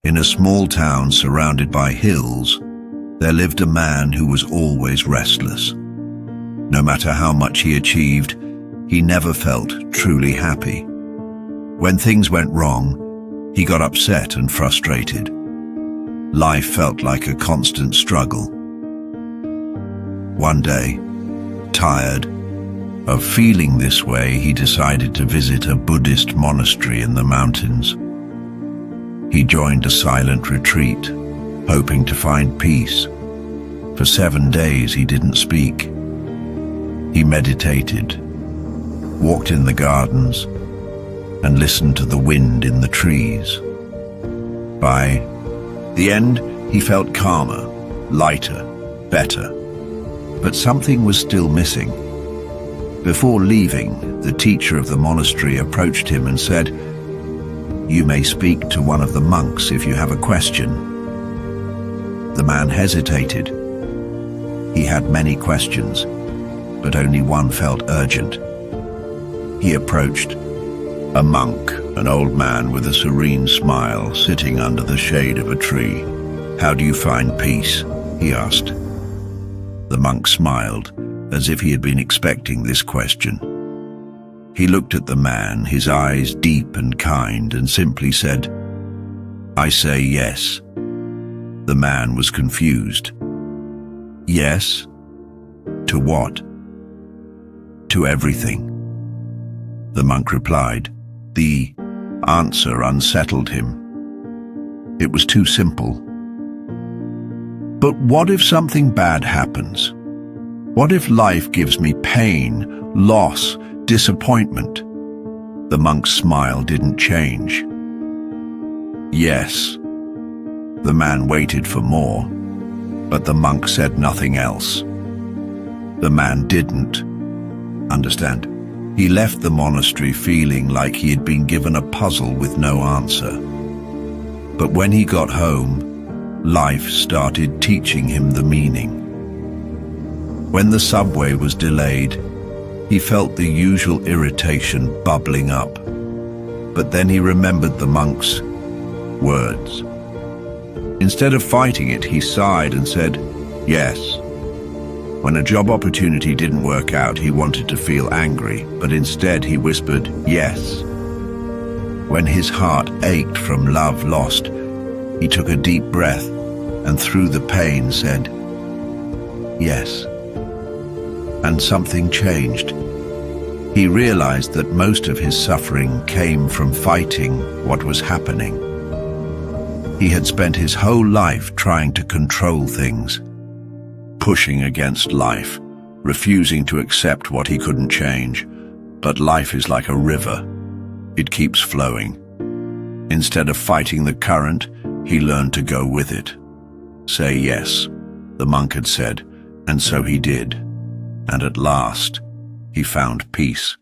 In a small town surrounded by hills, there lived a man who was always restless. No matter how much he achieved, he never felt truly happy. When things went wrong, he got upset and frustrated. Life felt like a constant struggle. One day, tired of feeling this way, he decided to visit a Buddhist monastery in the mountains. He joined a silent retreat, hoping to find peace. For 7 days he didn't speak. He meditated, walked in the gardens, and listened to the wind in the trees. By the end, he felt calmer, lighter, better. But something was still missing. Before leaving, the teacher of the monastery approached him and said, "You may speak to one of the monks if you have a question." The man hesitated. He had many questions, but only one felt urgent. He approached a monk, an old man with a serene smile, sitting under the shade of a tree. "How do you find peace?" he asked. The monk smiled, as if he had been expecting this question. He looked at the man, his eyes deep and kind, and simply said, "I say yes." The man was confused. "Yes? To what?" "To everything." The monk replied. The answer unsettled him. It was too simple. "But what if something bad happens? What if life gives me pain, loss, disappointment?" The monk's smile didn't change. "Yes." The man waited for more, but the monk said nothing else. The man didn't understand. He left the monastery feeling like he had been given a puzzle with no answer. But when he got home, life started teaching him the meaning. When the subway was delayed, he felt the usual irritation bubbling up. But then he remembered the monk's words. Instead of fighting it, he sighed and said, "Yes." When a job opportunity didn't work out, he wanted to feel angry, but instead he whispered, "Yes." When his heart ached from love lost, he took a deep breath and through the pain said, "Yes." And something changed. He realized that most of his suffering came from fighting what was happening. He had spent his whole life trying to control things, pushing against life, refusing to accept what he couldn't change. But life is like a river. It keeps flowing. Instead of fighting the current, he learned to go with it. "Say yes," the monk had said, and so he did. And at last, he found peace.